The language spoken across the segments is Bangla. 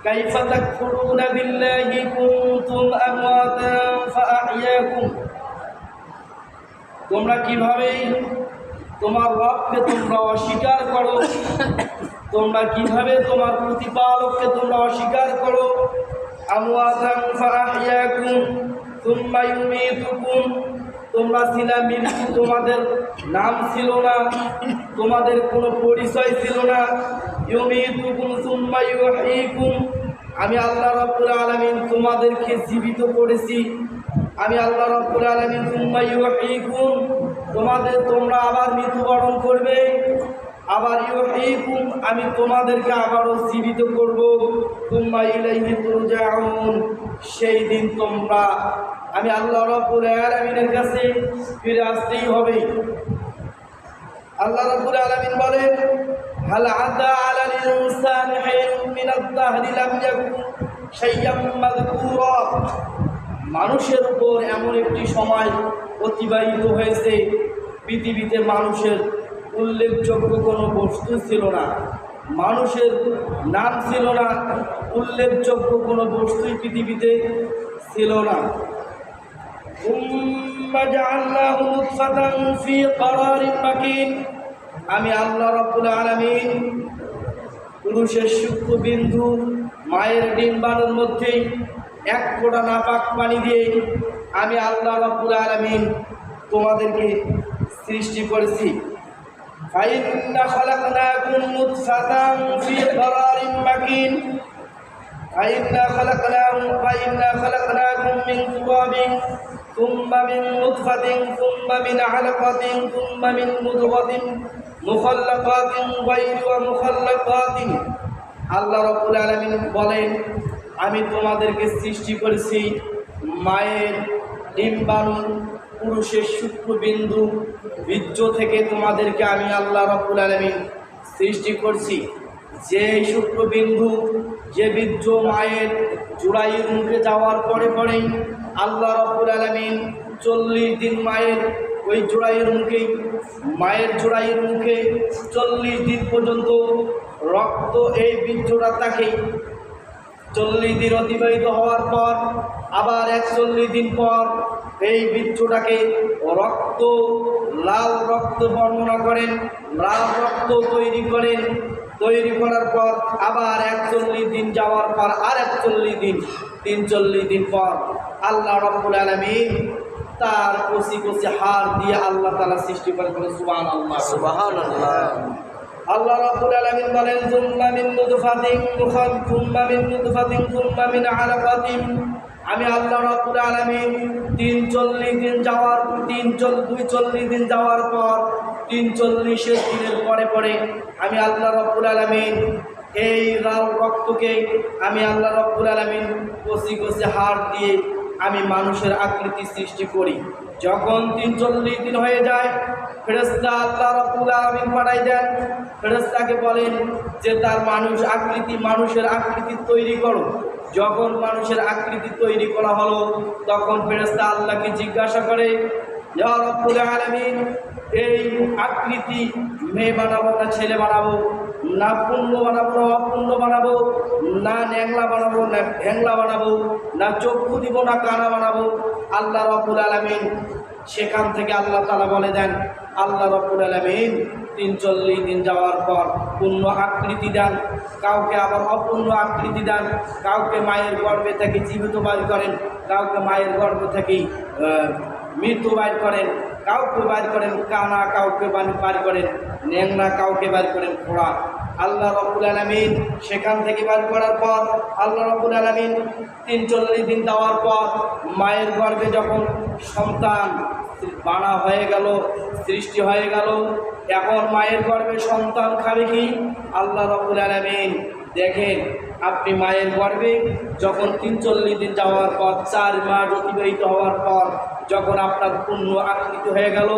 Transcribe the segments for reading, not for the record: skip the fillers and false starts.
কাইফা তাকফুরুনা বিল্লাহি কুনতুম আমওয়াতান ফাআহইয়াকুম, তোমরা কিভাবে তোমার রবকে তোমরা অস্বীকার করো, তোমরা কিভাবে তোমার প্রতিপালককে তোমরা অস্বীকার করো। আমওয়াতান ফাআহইয়াকুম সুম্মা ইউমীতুকুম, তোমরা ছিলা মৃত্যু, তোমাদের নাম ছিল না, তোমাদের কোনো পরিচয় ছিল না। ইউমীতুকুম সুম্মা ইউহয়ীকুম, আমি আল্লাহ রাব্বুল আলামিন তোমাদেরকে জীবিত করেছি। আমি আল্লাহ রাব্বুল আলামিন সুম্মা ইউহয়ীকুম, তোমরা আবার মৃত্যুবরণ করবে। আবার ইউহয়ীকুম, আমি তোমাদেরকে আবারও জীবিত করব। সুম্মা ইলাইহি তুরজাউন, সেই দিন তোমরা আমি আল্লাহ রাব্বুল আলামিনের কাছে ফিরে আসতেই হবে। আল্লাহ রাব্বুল আলামিন বলেন, হাল আতা আলাল ইনসানি হিনুম মিনাদ দাহরি লাম ইয়াকুন শাইয়্যাম মাযকুরা, মানুষের উপর এমন একটি সময় অতিবাহিত হয়েছে, পৃথিবীতে মানুষের উল্লেখযোগ্য কোনো বস্তু ছিল না, মানুষের নাম ছিল না, উল্লেখযোগ্য কোনো বস্তুই পৃথিবীতে ছিল না। আমি আল্লাহ রাব্বুল আলামিন পুরুষের শুক্রবিন্দু মায়ের ডিম্বাণুর মধ্যে এক ফোঁটা নাপাক পানি দিয়ে আমি আল্লাহ রাব্বুল আলামিন তোমাদেরকে সৃষ্টি করেছি। ফাইন্না খালাকনাকুম নুতফাতান ফি করারিন মাকিন, ফাইন্না খালাকনাকুম মিন তুরাবিন ثم من نطفة ثم من علقة ثم من مضغة مخلقات غير ومخلقات। আল্লাহ রাব্বুল আলামিন বলেন, আমি তোমাদেরকে সৃষ্টি করেছি মায়ের ডিম্বাণু, পুরুষের শুক্রবিন্দু, বীর্য থেকে তোমাদেরকে আমি আল্লাহ রাব্বুল আলামিন সৃষ্টি করছি। যে শুক্রবিন্দু, যে বীর্য মায়ের জোড়াইয়ের মুখে যাওয়ার পরে পরেই আল্লাহ রাব্বুল আলামিন 40 দিন মায়ের ওই জোড়াইয়ের মুখে 40 দিন পর্যন্ত রক্ত এই বীর্যটা থাকে। 40 দিন অতিবাহিত হওয়ার পর আবার 41 দিন পর এই বীর্যটাকে লাল রক্ত বর্ণনা করেন, লাল রক্ত তৈরি করার পর আবার 41 দিন যাওয়ার পর আর 41 দিন, 43 দিন পর আল্লাহ রাব্বুল আলামিন তার কচি হাড় দিয়ে আল্লাহ তাআলা সৃষ্টি করেন। সুবহানাল্লাহ, সুবহানাল্লাহ। আল্লাহ রাব্বুল আলামিন বলেন, সুম্মা মিন নুতফাতিন সুম্মা মিন আলাকাতিন, আমি আল্লাহ রাব্বুল আলামিন 40 দিন যাওয়ার 40 দিন যাওয়ার পর 43 দিনের পরে আমি আল্লাহ রাব্বুল আলামিন এই লাল রক্তকে আমি আল্লাহ রাব্বুল আলামিন কচি হাড় দিয়ে আমি মানুষের আকৃতি সৃষ্টি করি। যখন 43 দিন হয়ে যায়, ফেরেশতা আল্লাহ রাব্বুল আলামিন পাঠাই দেন, ফেরেশতাকে বলেন যে তার মানুষের আকৃতি তৈরি করো। যখন মানুষের আকৃতি তৈরি করা হলো, তখন ফেরেশতা আল্লাহকে জিজ্ঞাসা করে, ইয়া রাব্বুল আলামিন, এই আকৃতি মেয়ে বানাবো না ছেলে বানাবো, না পূর্ণ বানাবো না অপূর্ণ বানাবো, না ন্যাংলা বানাবো না ভ্যাংলা বানাবো, না চক্ষু দিব না কানা বানাবো? আল্লাহ রাব্বুল আলামিন সেখান থেকে আল্লাহ তাআলা বলে দেন, আল্লাহ রাব্বুল আলামিন 43 দিন যাওয়ার পর পূর্ণ আকৃতি দেন, কাউকে আবার অপূর্ণ আকৃতি দেন, কাউকে মায়ের গর্ভে থেকে জীবিত বাইর করেন, কাউকে মায়ের গর্ভ থেকে মৃত বাইর করেন, কাউকে বাইর করেন কানা, কাউকে বাইর করেন ন্যাংলা, কাউকে বাইর করেন খোড়া। আল্লাহ রাব্বুল আলামিন সেখান থেকে বাইর করার পর আল্লাহ রাব্বুল আলামিন 43 দিন যাওয়ার পর মায়ের গর্ভে যখন সন্তান বানা হয়ে গেল, সৃষ্টি হয়ে গেল, এখন মায়ের গর্ভে সন্তান খাবে কি? আল্লাহ রাব্বুল আলামিন দেখেন, আপনি মায়ের গর্ভে যখন 43 দিন যাওয়ার পর 4 মাস অতিবাহিত হওয়ার পর যখন আপনার পূর্ণ আকৃতি হয়ে গেল,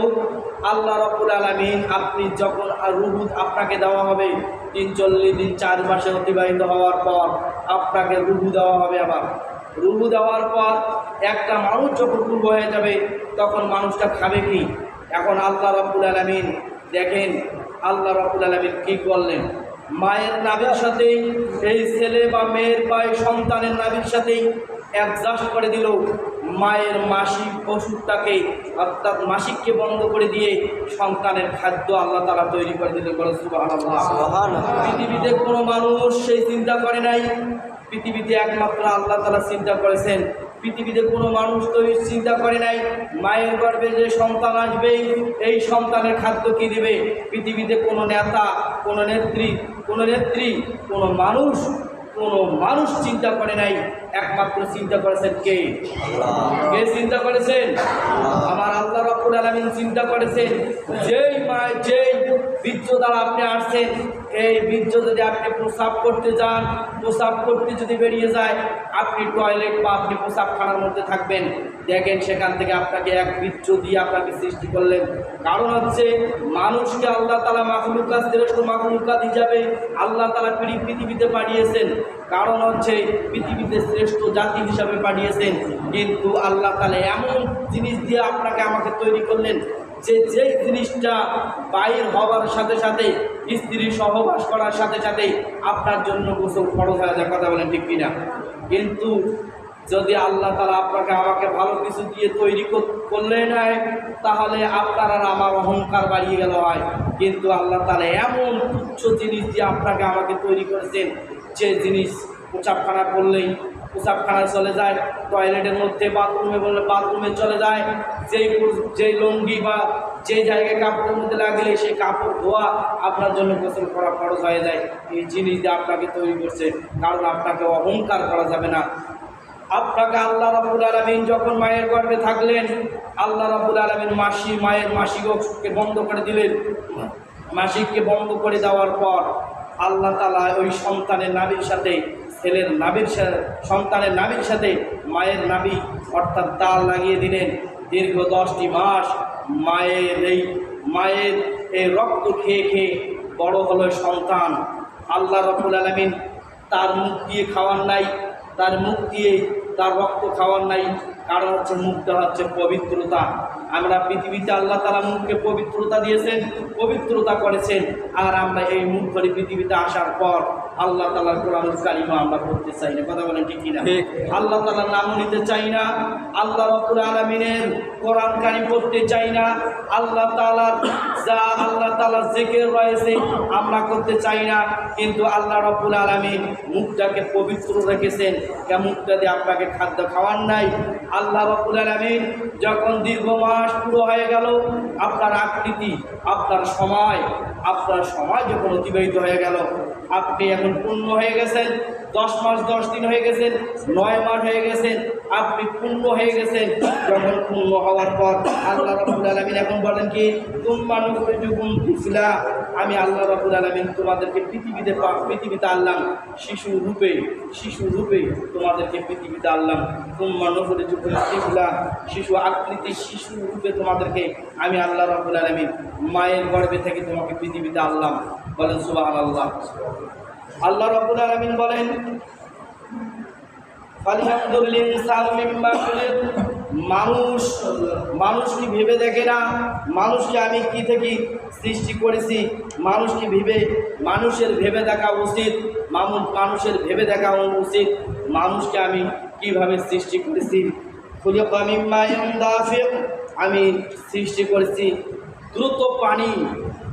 আল্লাহ রাব্বুল আলামিন আপনি যখন রূহ আপনাকে দেওয়া হবে 43 দিন 4 মাসে অতিবাহিত হওয়ার পর আপনাকে রূহ দেওয়া হবে। আবার রূহ দেওয়ার পর একটা মানুষ যখন পূর্ব হয়ে যাবে, তখন মানুষটা খাবে কি? এখন আল্লাহ রাব্বুল আলামিন দেখেন, আল্লাহ রাব্বুল আলামিন কি করলেন, মায়ের নাভির সাথেই এই ছেলে বা মেয়ের বা সন্তানের নাভির সাথেই অ্যাডজাস্ট করে দিল। মায়ের মাসিক ওষুধটাকে অর্থাৎ মাসিককে বন্ধ করে দিয়ে সন্তানের খাদ্য আল্লাহ তাআলা তৈরি করে দিল। সুবহানাল্লাহ। পৃথিবীতে কোনো মানুষ সেই চিন্তা করে নাই, পৃথিবীতে একমাত্র আল্লাহ তাআলা চিন্তা করেছেন। পৃথিবীতে কোনো মানুষ তো চিন্তা করে নাই মায়ের গর্ভে যে সন্তান আসবে এই সন্তানের খাদ্য কী দিবে। পৃথিবীতে কোনো নেতা, কোনো নেত্রী, কোনো মানুষ চিন্তা করে নাই। একমাত্র চিন্তা করেছেন কে? কে চিন্তা করেছেন? আমার আল্লাহ রাব্বুল আলামিন চিন্তা করেছেন। যেই বীর্য দ্বারা আপনি আসছেন, এই বীর্য যদি আপনি প্রস্রাব করতে যান, প্রস্রাব করতে যদি বেরিয়ে যায়, আপনি টয়লেট বা আপনি প্রস্রাবখানার মধ্যে থাকবেন, দেখেন সেখান থেকে আপনাকে এক বীর্য দিয়ে আপনাকে সৃষ্টি করলেন। কারণ হচ্ছে মানুষকে আল্লাহ তাআলা মাখলুকাত, শ্রেষ্ঠ মাখলুকাত হিসাবে আল্লাহ তাআলা পৃথিবীতে পাঠিয়েছেন। কারণ হচ্ছে পৃথিবীতে শ্রেষ্ঠ জাতি হিসাবে পাঠিয়েছেন। কিন্তু আল্লাহ তাআলা এমন জিনিস দিয়ে আপনাকে আমাকে তৈরি করলেন যে যেই জিনিসটা বাইর হওয়ার সাথে সাথে, স্ত্রী সহবাস করার সাথে সাথে আপনার জন্য গোসল ফরজ হয়ে যায়। কথা বলেন ঠিক কিনা? কিন্তু যদি আল্লাহ তাআলা আপনাকে আমাকে ভালো কিছু দিয়ে তৈরি করলে নেয়, তাহলে আপনার আর আমার অহংকার বাড়িয়ে গেল হয়। কিন্তু আল্লাহ তাআলা এমন তুচ্ছ জিনিস দিয়ে আপনাকে আমাকে তৈরি করেছেন যে জিনিস প্রস্রাবখানা করলেই প্রস্রাবখানায় চলে যায়, টয়লেটের মধ্যে বাথরুমে বললে বাথরুমে চলে যায়, যেই লুঙ্গি বা যে জায়গায় কাপড়ের মধ্যে লাগলে সেই কাপড় ধোয়া আপনার জন্য গোসল করা ফরজ হয়ে যায়। এই জিনিস দিয়ে আপনাকে তৈরি করছে, কারণ আপনাকে অহংকার করা যাবে না। আপনাকে আল্লাহ রাব্বুল আলামিন যখন মায়ের গর্ভে থাকলেন, আল্লাহ রাব্বুল আলামিন মায়ের মাসিককে বন্ধ করে দিলেন। মাসিককে বন্ধ করে দেওয়ার পর আল্লাহ তাআলা ওই সন্তানের নাভির সাথে সন্তানের নাভির সাথে মায়ের নাভি অর্থাৎ তাল লাগিয়ে দিলেন। দীর্ঘ 10টি মাস মায়ের এই রক্ত খেয়ে খেয়ে বড় হলো সন্তান। আল্লাহ রাব্বুল আলামিন তার মুখ দিয়ে খাওয়ার নাই, তার মুখ দিয়ে তার রক্ত খাওয়ার নাই। কারণ হচ্ছে মুখটা হচ্ছে পবিত্রতা। আমরা পৃথিবীতে আল্লাহ তাআলা মুখকে পবিত্রতা দিয়েছেন, পবিত্রতা করেছেন। আর আমরা এই মুখ ধরে পৃথিবীতে আসার পর আল্লাহ তাআলার কোরআনুল কারিমা আমরা পড়তে চাই না। কথা বলেন ঠিক কিনা? আল্লাহ তাআলার নাম নিতে চাই না, আল্লাহ রাব্বুল আলামিনের কোরআন কারিম পড়তে চাই না, আল্লাহ তাআলার জিকির রয়েছে আমরা করতে চাই না। কিন্তু আল্লাহ রাব্বুল আলামিন মুখটাকে পবিত্র রেখেছেন। মুখটা দিয়ে আপনাকে খাদ্য খাওয়ার নাই। আল্লাহ রাব্বুল আলামিন যখন দীর্ঘ মাস পুরো হয়ে গেল, আপনার আকৃতি, আপনার সময় যখন অতিবাহিত হয়ে গেল, আপনি এখন পূর্ণ হয়ে গেছেন। 10 মাস 10 দিন হয়ে গেছেন, 9 মাস হয়ে গেছেন, আপনি পূর্ণ হয়ে গেছেন। যখন পূর্ণ হওয়ার পর আল্লাহ রাব্বুল আলামিন এখন বলেন কি, তুম্মা নুখরিজুকুম তিফলা, আমি আল্লাহ রাব্বুল আলামিন তোমাদেরকে পৃথিবীতে আনলাম শিশু রূপে তোমাদেরকে পৃথিবীতে আনলাম। তুম্মা নুখরিজুকুম তিফলা, শিশু রূপে তোমাদেরকে আমি আল্লাহ রাব্বুল আলামিন মায়ের গর্ভে থেকে তোমাকে পৃথিবীতে আনলাম। বলেন সুবহানাল্লাহ। আল্লাহ রাব্বুল আলামিন বলেন, ফালিয়ানজুরিল ইনসানু মিম্মা খুলিক, মানুষ কি ভেবে দেখে না মানুষকে আমি কি থেকে সৃষ্টি করেছি? মানুষের ভেবে দেখা উচিত, মানুষের ভেবে দেখা উচিত মানুষকে আমি কিভাবে সৃষ্টি করেছি। খুলিকা মিম্মা ইয়ানদাফিক, আমি সৃষ্টি করেছি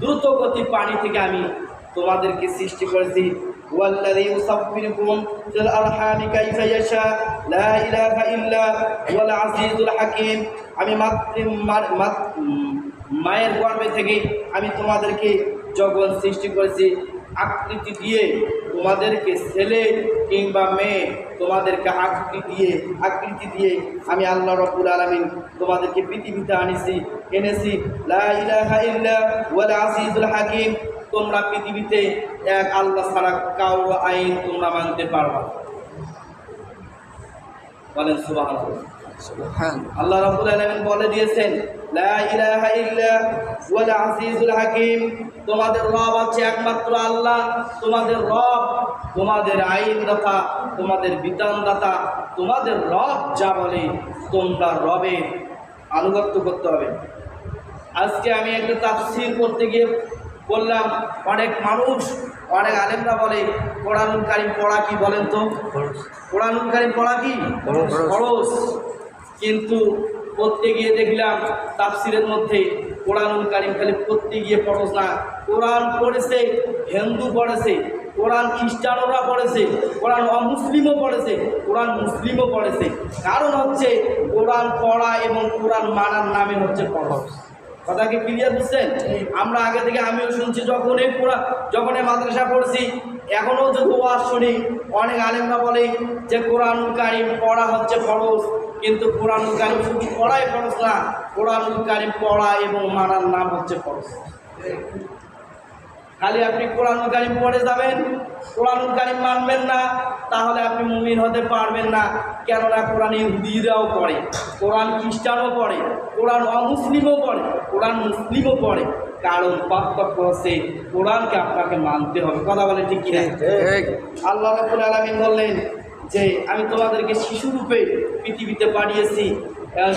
দ্রুত গতি পানি থেকে আমি তোমাদেরকে সৃষ্টি করেছি। ওয়াল্লাযী ইউসাব্বিরুকুম ফিল আরহামি কাইফা ইয়াশা লা ইলাহা ইল্লা হুয়াল আজিজুল হাকীম, আমি মায়ের গর্ভে থেকে আমি তোমাদেরকে যখন সৃষ্টি করেছি, আকৃতি দিয়ে তোমাদেরকে ছেলে কিংবা মেয়ে তোমাদেরকে আকৃতি দিয়ে আমি আল্লাহ রাব্বুল আলামিন তোমাদেরকে পৃথিবীতে এনেছি। লা ইলাহা ইল্লা হুয়াল আজিজুল হাকীম, তোমরা পৃথিবীতে এক আল্লাহ ছাড়া কারো আইন তোমরা মানতে পারবা। বলেন সুবহানাল্লাহ। আল্লাহ রাব্বুল আলামিন বলে দিয়েছেন, লা ইলাহা ইল্লা হুয়াল আজিজুল হাকীম, তোমাদের রব আছে একমাত্র আল্লাহ। তোমাদের রব, তোমাদের আইনদাতা, তোমাদের বিধানদাতা, তোমাদের রব যা বলে তোমরা রবের আনুগত্য করতে হবে। আজকে আমি একটা তাফসীর করতে গিয়ে বললাম অনেক মানুষ, অনেক আলেমরা বলে কোরআনুল কারীম পড়া কি বলেন তো? কোরআনুল কারীম পড়া কি ফরজ। কিন্তু পড়তে গিয়ে দেখলাম তাফসিরের মধ্যে কোরআনুল কারীম খালি পড়তে গিয়ে ফরজ না, কোরআন পড়েছে হিন্দু পড়েছে, কোরআন খ্রিস্টানরা পড়েছে, কোরআন অমুসলিমও পড়েছে, কোরআন মুসলিমও পড়েছে। কারণ হচ্ছে কোরআন পড়া এবং কোরআন মানার নামে হচ্ছে ফরজ। কথা কি ক্লিয়ার বুঝছেন? আমরা আগে থেকে আমিও শুনছি, যখন এই মাদ্রাসা পড়ছি, এখনও যদি ওয়াজ শুনি, অনেক আলেমরা বলে যে কোরআনুল কারীম পড়া হচ্ছে ফরজ। কিন্তু কোরআনুল কারীম শুধু পড়াই ফরজ না, কোরআনুল কারীম পড়া এবং মানার নাম হচ্ছে ফরজ। খালি আপনি কোরআনুল কারীম পড়ে যাবেন, কোরআনুল কারীম মানবেন না, তাহলে আপনি মুমিন হতে পারবেন না। কেননা কোরআন ইহুদিরাও পড়ে, কোরআন খ্রিস্টানও পড়ে, কোরআন অমুসলিমও পড়ে, কোরআন মুসলিমও পড়ে। কারণ পার্থক্য হচ্ছে কোরআনকে আপনাকে মানতে হবে। কথা বলে ঠিক কিনা? আল্লাহ রাব্বুল আলামিন বললেন যে আমি তোমাদেরকে শিশুরূপে পৃথিবীতে পাঠিয়েছি,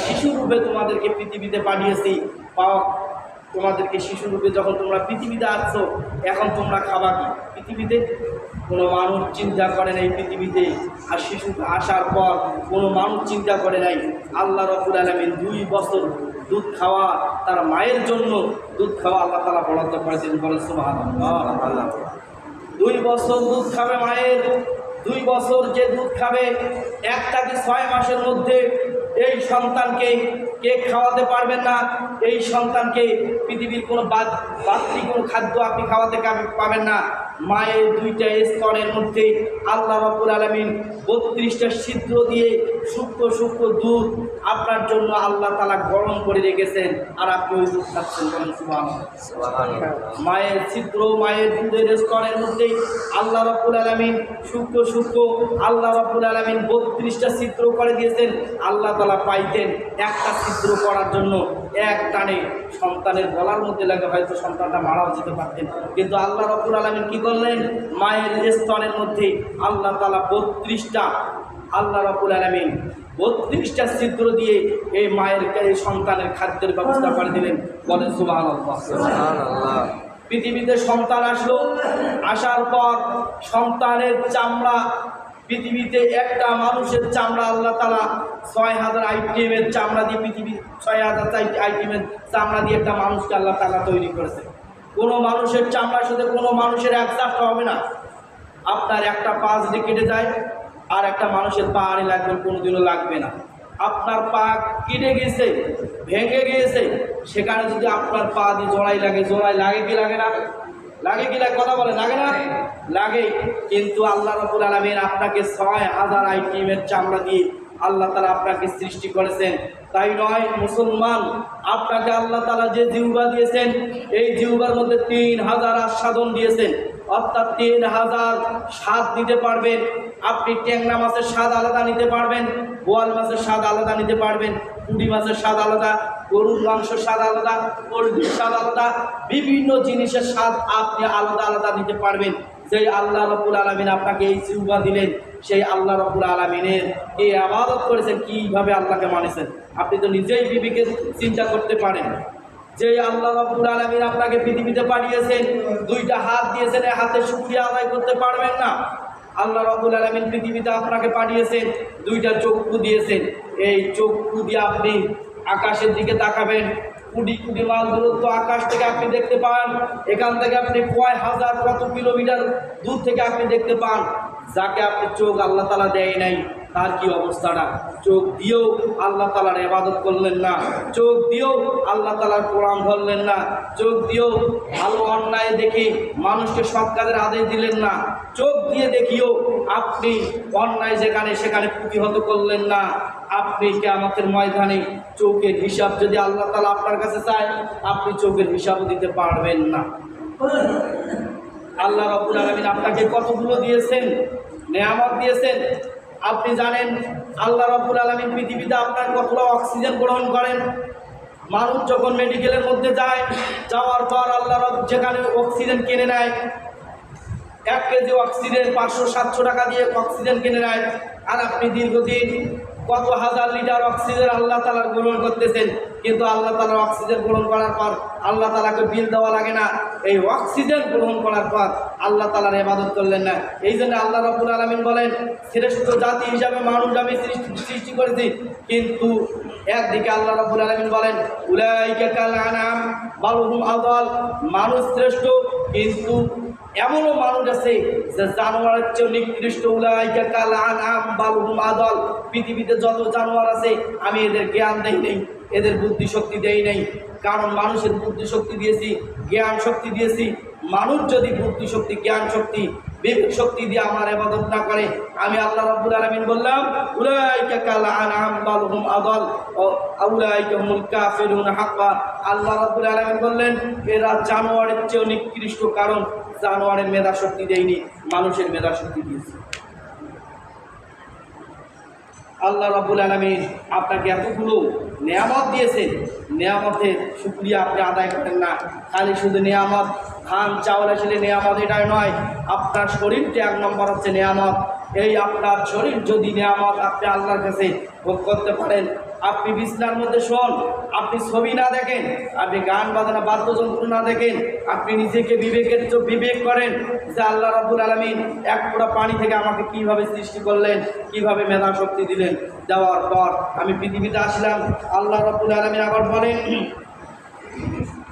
শিশুরূপে তোমাদেরকে পৃথিবীতে পাঠিয়েছি। তোমাদেরকে শিশুরূপে যখন তোমরা পৃথিবীতে আসছো, এখন তোমরা খাবা কি? পৃথিবীতে কোনো মানুষ চিন্তা করে নাই পৃথিবীতে, আর শিশু আসার পর কোনো মানুষ চিন্তা করে নাই। আল্লাহ রাব্বুল আলামিন 2 বছর দুধ খাওয়া, তার মায়ের জন্য দুধ খাওয়া আল্লাহ তাআলা বরাদ্দ করেছেন। বলেন সুবহানাল্লাহ। 2 বছর দুধ খাবে মায়ের, 2 বছর যে দুধ খাবে, একটা কি 6 মাসের মধ্যে এই সন্তানকে কেক খাওয়াতে পারবেন না। এই সন্তানকে পৃথিবীর কোনো বাড়তি কোনো খাদ্য আপনি খাওয়াতে পাবেন না। মায়ের 2টা স্তনের মধ্যে আল্লাহ রাব্বুল আলামিন 32টা ছিদ্র দিয়ে সূক্ষ্ম সূক্ষ্ম দুধ আপনার জন্য আল্লাহ তাআলা গরম করে রেখেছেন, আর আপনি ওই দুধ খাচ্ছেন। সুবহানাল্লাহ। মায়ের ছিদ্র, মায়ের দুধের স্তনের মধ্যে আল্লাহ রাব্বুল আলামিন সূক্ষ্ম সূক্ষ্ম আল্লাহ রাব্বুল আলামিন 32টা ছিদ্র করে দিয়েছেন। আল্লাহ তাআলা পাইতেন একটা ছিদ্র করার জন্য এক টানে সন্তানের গলার মধ্যে লাগে, হয়তো সন্তানটা মারাও যেতে পারতেন। কিন্তু আল্লাহ রাব্বুল আলামিন কি করলেন? মায়ের স্তনের মধ্যে আল্লাহ তাআলা 32টা আল্লাহ রাব্বুল আলামিন 32টা ছিদ্র দিয়ে এই মায়ের এই সন্তানের খাদ্যের ব্যবস্থা করে দিলেন। বলেন সুবহানাল্লাহ। সুবহানাল্লাহ। পৃথিবীতে সন্তান আসলো, আসার পর সন্তানের চামড়া, পৃথিবীতে একটা মানুষের চামড়া আল্লাহ তাআলা 6000 আইটেমের চামড়া দিয়ে, পৃথিবীর 6000 আইটেমের চামড়া দিয়ে একটা মানুষকে আল্লাহ তাআলা তৈরি করেছে। কোনো মানুষের চামড়ার সাথে কোনো মানুষের অ্যাডজাস্ট হবে না। আপনার একটা পা যদি কেটে যায়, আর একটা মানুষের পা আড়ে লাগবে, কোনোদিনও লাগবে না। আপনার পা কেটে গেছে, ভেঙে গিয়েছে, সেখানে যদি আপনার পা দিয়ে জোড়াই লাগে, জোড়াই লাগে কি লাগে না? লাগে কি লাগে? কথা বলে লাগে না? লাগে। কিন্তু আল্লাহ রাব্বুল আলামিন আপনাকে 6000 আইটেমের চামড়া দিয়ে আল্লাহ তাআলা আপনাকে সৃষ্টি করেছেন। তাই নয় মুসলমান, আপনাকে আল্লাহ তাআলা যে জিহ্বা দিয়েছেন, এই জিহ্বার মধ্যে 3000 আস্বাদন দিয়েছেন, অর্থাৎ 3000 স্বাদ নিতে পারবেন। আপনি ট্যাংরা মাছের স্বাদ আলাদা নিতে পারবেন, বোয়াল মাছের স্বাদ আলাদা নিতে পারবেন, পুঁটি মাছের স্বাদ আলাদা, গরুর মাংসের স্বাদ আলাদা, পোলট্রির স্বাদ আলাদা, বিভিন্ন জিনিসের স্বাদ আপনি আলাদা আলাদা নিতে পারবেন। যেই আল্লাহ রাব্বুল আলামিন আপনাকে এই জিহ্বা দিলেন, সেই আল্লাহ রাব্বুল আলামিনের এই ইবাদত করেছেন, কীভাবে আল্লাহকে মানেছেন আপনি তো নিজেই বিবেকে চিন্তা করতে পারেন। যে আল্লাহ রাব্বুল আলামিন আপনাকে পৃথিবীতে পাঠিয়েছেন, 2টা হাত দিয়েছেন, এই হাতের শুকরিয়া আদায় করতে পারবেন না। আল্লাহ রাব্বুল আলামিন পৃথিবীতে আপনাকে পাঠিয়েছেন, 2টা চক্ষু দিয়েছেন। এই চক্ষু দিয়ে আপনি আকাশের দিকে তাকাবেন, কোটি কোটি মাইল দূরত্ব আকাশ থেকে আপনি দেখতে পান। এখান থেকে আপনি কয় হাজার কত কিলোমিটার দূর থেকে আপনি দেখতে পান। যাকে আপনি চোখ আল্লাহ তাআলা দেয় নাই, তার কি অবস্থাটা? চোখ দিয়েও আল্লাহ তাআলার ইবাদত করলেন না, চোখ দিয়েও আল্লাহ তাআলার কোরআন ধরলেন না, চোখ দিয়েও ভালো অন্যায় দেখে মানুষকে সৎ কাজের আদেশ দিলেন না, চোখ দিয়ে দেখিও আপনি অন্যায় যেখানে সেখানে প্রতিহত করলেন না। আপনি কিয়ামতের ময়দানে চোখের হিসাব যদি আল্লাহ তাআলা আপনার কাছে চায়, আপনি চোখের হিসাবও দিতে পারবেন না। আল্লাহ রাব্বুল আলামিন আপনাকে কতগুলো দিয়েছেন, নেয়ামত দিয়েছেন। আপনি জানেন আল্লাহ রাব্বুল আলামিন পৃথিবীতে আপনার কতটা অক্সিজেন গ্রহণ করেন। মানুষ যখন মেডিকেলের মধ্যে যায়, যাওয়ার পর আল্লাহ রাব্বুল যেখানে অক্সিজেন কিনে নেয়, 1 কেজি অক্সিজেন 500-700 টাকা দিয়ে অক্সিজেন কিনে নেয়। আর আপনি দীর্ঘদিন কত হাজার লিটার অক্সিজেন আল্লাহ তাআলা গ্রহণ করতেছেন, কিন্তু আল্লাহ তাআলা অক্সিজেন গ্রহণ করার পর আল্লাহ তাআলাকে বিল দেওয়া লাগে না। এই অক্সিজেন গ্রহণ করার পর আল্লাহ তাআলার ইবাদত করলেন না। এই জন্য আল্লাহ রাব্বুল আলামিন বলেন, শ্রেষ্ঠ জাতি হিসাবে মানুষ আমি সৃষ্টি করেছি, কিন্তু একদিকে আল্লাহ রাব্বুল আলামিন বলেন উলাইকা কাল আনাম বাল হুম আদাল, মানুষ শ্রেষ্ঠ, কিন্তু এমনও মানুষ আছে যে জানোয়ারের চেয়ে নিকৃষ্ট। উলাইকা কাল আনাম বাল হুম আদাল, পৃথিবীতে যত জানোয়ার আছে আমি এদের জ্ঞান দেই নাই, এদের বুদ্ধি শক্তি দেই নাই। কারণ মানুষের বুদ্ধি শক্তি দিয়েছি, জ্ঞান শক্তি দিয়েছি। মানুষ যদি বুদ্ধি শক্তি, জ্ঞান শক্তি, বিবেক শক্তি দিয়ে আমার ইবাদত না করে, আমি আল্লাহ রাব্বুল আলামিন বললাম উলাইকা কাল আনআম বাল হুম আদাল উলাইকা হুমুল কাফিরুন হাক্কা। আল্লাহ রাব্বুল আলামিন বললেন এরা জানোয়ারের চেয়ে নিকৃষ্ট, কারণ জানোয়ারের মেধা শক্তি দেয়নি, মানুষের মেধা শক্তি দিয়েছে। আল্লাহ রাব্বুল আলামিন আপনাকে এতগুলো নিয়ামত দিয়েছেন, নিয়ামতের শুকরিয়া আপনি আদায় করেন না। খালি শুধু নিয়ামত, ধান চাউল আসলে নিয়ামত এটাই নয়, আপনার শরীরটা এক নম্বর হচ্ছে নিয়ামত। এই আপনার শরীর যদি নিয়ামত আপনি আল্লাহর কাছে ভোগ করতে পারেন, আপনি বিছনার মধ্যে শোন, আপনি ছবি না দেখেন, আপনি গান বাজনা বাদ্যযন্ত্র না দেখেন, আপনি নিজেকে বিবেক করেন যে আল্লাহ রাব্বুল আলামিন এক ফোঁটা পানি থেকে আমাকে কিভাবে সৃষ্টি করলেন, কিভাবে মেধা শক্তি দিলেন। দেওয়ার পর আমি পৃথিবীতে আসলাম। আল্লাহ রাব্বুল আলামিন আবার বলেন,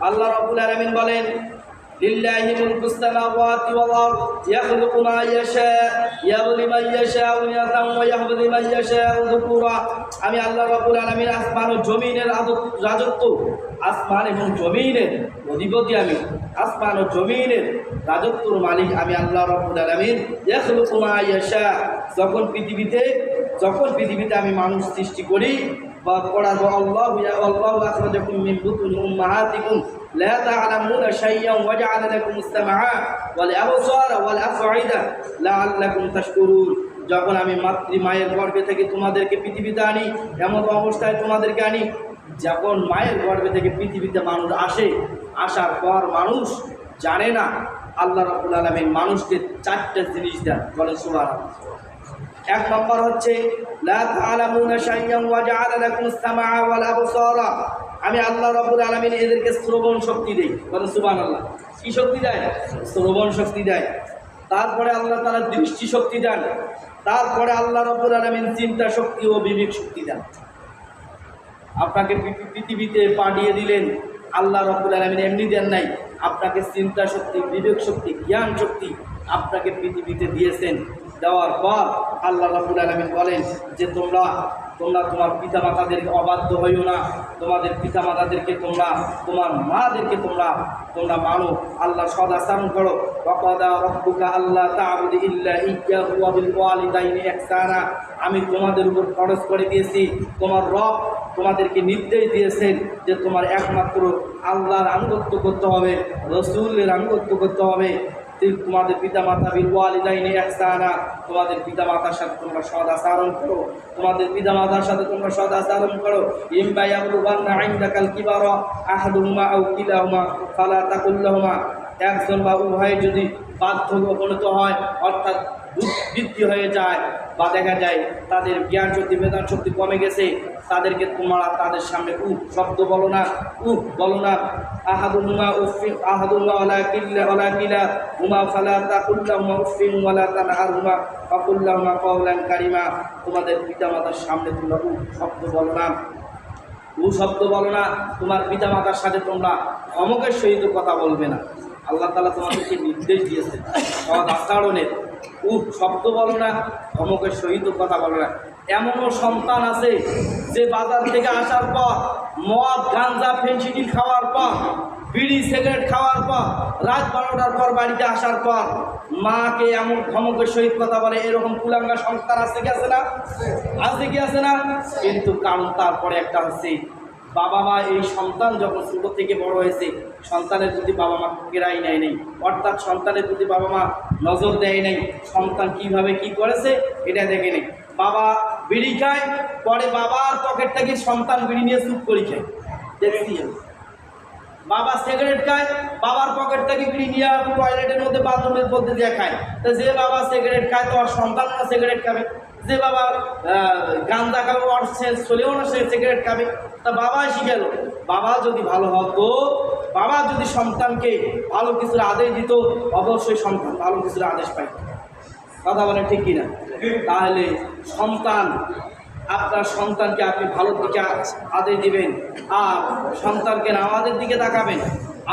আল্লাহ রাব্বুল আলামিন বলেন লিল্লাহি মুলকুস সামাওয়াতি ওয়াল আরদ ইয়াখলুকু মা ইয়াশা ইয়াগলি মান ইয়াশাউ ইনাতাম ওয়া ইয়াহদি মান ইয়াশাউ যুকুরা। আমি আল্লাহ রাব্বুল আলামিন আসমান ও জমিনের রাজত্ব, আসমান এবং জমিনের অধিপতি, আমি আসমান ও জমিনের রাজত্বর মালিক আমি আল্লাহ রাব্বুল আলামিন। ইয়াখলুকু মা ইয়াশা, যখন পৃথিবীতে আমি মানুষ সৃষ্টি করি বা পড়াবো আল্লাহু আখরাজাকুম মিন বুতুনি উম্মাহাতিকুম লা তা'লামুনা শাইয়্যান ওয়া জা'আলা লাকুমুস সামআ ওয়াল আবসারা ওয়াল আফ'ইদা লা'আল্লাকুম তাশকুরুন। যখন আমি মায়ের গর্ভে থেকে তোমাদেরকে পৃথিবীতে আনি, এমন অবস্থায় তোমাদেরকে আনি, যখন মায়ের গর্ভে থেকে পৃথিবীতে মানুষ আসে, আসার পর মানুষ জানে না, আল্লাহ রাব্বুল আলামিন মানুষকে চারটা জিনিস দেন, বলেন সুবহানাল্লাহ। এক নম্বর হচ্ছে লা তা'লামুনা শাইয়্যান ওয়া জা'আলা লাকুমুস সামআ ওয়াল আবসারা, আমি আল্লাহ রাব্বুল আলামিন এদেরকে শ্রবণ শক্তি দেই, বলেন সুবহানাল্লাহ। কি শক্তি দেয়? শ্রবণ শক্তি দেয়। তারপরে আল্লাহ তাআলা দৃষ্টি শক্তি দেন, তারপরে আল্লাহ রাব্বুল আলামিন চিন্তা শক্তি ও বিবেক শক্তি দেন। আপনাকে পৃথিবীতে পাঠিয়ে দিলেন, আল্লাহ রাব্বুল আলামিন এমনি দেন নাই, আপনাকে চিন্তা শক্তি, বিবেক শক্তি, জ্ঞান শক্তি আপনাকে পৃথিবীতে দিয়েছেন। দেওয়ার পর আল্লাহ রাব্বুল আলামিন বলেন যে তোমরা তোমার পিতামাতাদেরকে অবাধ্য হইও না, তোমাদের পিতামাতাদেরকে তোমার মাদেরকে তোমরা মানো, আল্লাহ সদাচরণ করো। ওয়াকাদা রাব্বুকা আল্লা তা'বুদু ইল্লা ইয়্যাহু ওয়া বিল ওয়ালিদাইনি ইহসানা, আমি তোমাদের উপর ফরজ করে দিয়েছি, তোমার রব তোমাদেরকে নির্দেশ দিয়েছেন যে তোমার একমাত্র আল্লাহর আনুগত্য করতে হবে, রাসূলের আনুগত্য করতে হবে। তোমাদের পিতামাতা বিল ওয়ালিদাইনি ইহসানা, তোমাদের পিতামাতার সাথে তোমরা সদাচরণ করো, তোমাদের পিতামাতার সাথে তোমরা সদাচরণ করো। ইম্মা ইয়াবলুগান্না ইনদাকাল কিবারা আহাদুহুমা আও কিলাহুমা ফালা তাকুল লাহুমা, একজন বা উভয় যদি বার্ধক্যে উপনীত হয়, অর্থাৎ বৃদ্ধি হয়ে যায় বা দেখা যায় তাদের জ্ঞান শক্তি, বেদান শক্তি কমে গেছে, তাদেরকে তোমরা তাদের সামনে শব্দ বলো না, বলো না। আহাদুহুমা উফিন আহাদুল্লাহ ওয়ালা কিলা হুমা ফালা তাকুল লাহুমা উফিন ওয়ালা তানহারহুমা ফাকুল লাহুমা কাওলান কারিমা, তোমাদের পিতামাতার সামনে তোমরা শব্দ বলো না, শব্দ বলো না, তোমার পিতামাতার সাথে তোমরা ধমকের সহিত কথা বলবে না। আল্লাহ তাআলা তোমাদেরকে নির্দেশ দিয়েছে সদাচরণের, শব্দ বলো না, ধমকের সহিত কথা বলো না। এমনও সন্তান আছে যে বাজার থেকে আসার পর মদ, গাঁজা, ফেন্সিডিল খাওয়ার পর, বিড়ি, সিগারেট খাওয়ার পর, রাত 12টার পর বাড়িতে আসার পর মাকে এমন ধমকের সহিত কথা বলে। এরকম কুলাঙ্গা সন্তান আছে কি আছে না? আছে কি আছে না? কিন্তু কারণ তারপরে একটা হচ্ছে বাবা মা, এই সন্তান যখন ছোটো থেকে বড় হয়েছে, সন্তানের প্রতি বাবা মা কেরাই নেয় নেই, অর্থাৎ সন্তানের প্রতি বাবা মা নজর দেয় নেই, সন্তান কিভাবে কি করেছে এটা দেখে নেই। বাবা বিড়ি খায়, পরে বাবার পকেট থেকে সন্তান বিড়ি নিয়ে চুপ করে খায়, দেখছি বাবা সিগারেট খায়, বাবার পকেট থেকে বিড়ি নিয়ে টয়লেটের মধ্যে বাথরুমের মধ্যে দিয়ে খায়। তো যে বাবা সিগারেট খায় তো আর সন্তানরা সিগারেট খাবে, যে বাবা গাঁজা খাবে ওর সে চলেও না, সে সিগারেট খাবে। তা বাবা এসে গেল, বাবা যদি ভালো হতো, বাবা যদি সন্তানকে ভালো কিছুর আদেশ দিত, অবশ্যই সন্তান ভালো কিছুর আদেশ পাই। কথা বলেন ঠিক কিনা? তাহলে সন্তান, আপনার সন্তানকে আপনি ভালো দিকে আদেশ দিবেন আর সন্তানকে নামাজের দিকে তাকাবেন।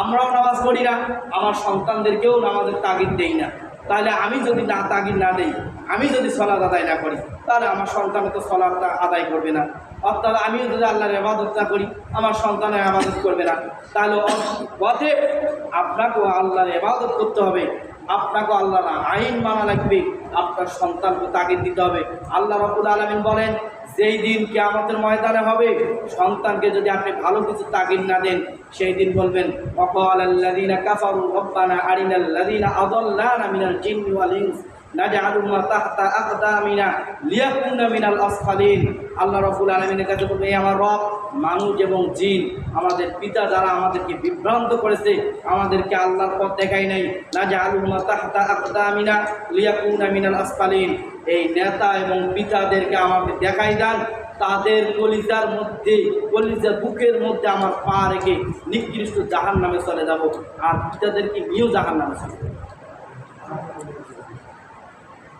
আমরাও নামাজ পড়ি না, আমার সন্তানদেরকেও নামাজের তাগিদ দেই না। তাহলে আমি যদি না তাগিদ না দেই, আমি যদি সলাৎ আদায় না করি, তাহলে আমার সন্তান তো সলাৎটা আদায় করবে না। অর্থাৎ আমিও যদি আল্লাহর ইবাদত না করি, আমার সন্তানের ইবাদত করবে না। তাহলে অতএব আপনাকেও আল্লাহর ইবাদত করতে হবে, আপনাকেও আল্লাহর আইন মানা লাগবে, আপনার সন্তানকে তাগিদ দিতে হবে। আল্লাহ রাব্বুল আলামিন বলেন, যেই দিন কিয়ামতের ময়দানে হবে, সন্তানকে যদি আপনি ভালো কিছু তাগিদ না দেন, সেই দিন বলবেন ওয়াকালাল্লাযীনা কাফারু রব্বানা আরিনাল্লাযীনা আযাল্লানা মিনাল জিন্নি ওয়াল ইনস নাজআলুহুমা তাহতা আকদামিনা লিয়াকুনা মিনাল আসফালিন। আল্লাহ রাব্বুল আলামিনের কাছে বলবে, আমার রব, মানুষ এবং জিন, আমাদের পিতা যারা আমাদেরকে বিভ্রান্ত করেছে, আমাদেরকে আল্লাহর পথ দেখায় নাই, নাজআলুহুমা তাহতা আকদামিনা লিয়াকুনা মিনাল আসফালিন, এই নেতা এবং পিতাদেরকে আমাকে দেখাই দেন, তাদের কলিজার মধ্যে, কলিজার বুকের মধ্যে আমার পা রেখে নিকৃষ্ট জাহান্নামে চলে যাব, আর পিতাদেরকে নিয়েও জাহান্নামে চলে যাব।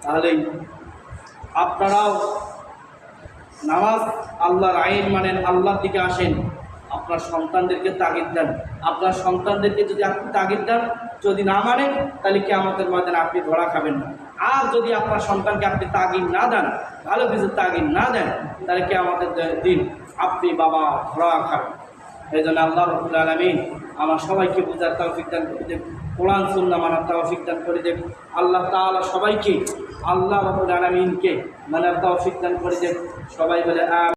তাহলে আপনারাও নামাজ, আল্লাহর আইন মানেন, আল্লাহর দিকে আসেন, আপনার সন্তানদেরকে তাগিদ দেন। আপনার সন্তানদেরকে যদি আপনি তাগিদ দেন, যদি না মানেন, তাহলে কিয়ামতের ময়দানে আপনি ধরা খাবেন না। আর যদি আপনার সন্তানকে আপনি তাগিদ না দেন, ভালো কিছু তাগিদ না দেন, তাহলে কিয়ামতের দিন আপনি বাবা ধরা খাবেন। এই জন্য আল্লাহ রাব্বুল আলামিন আমার সবাইকে বুঝার তৌফিক দান করে দেন, কোরআন সুন্নাহ মানার তৌফিক দান করে দেন। আল্লাহ তাআলা সবাইকে, আল্লাহ রাব্বুল আলামিনকে মানার তৌফিক দান করে দেন। সবাই বলে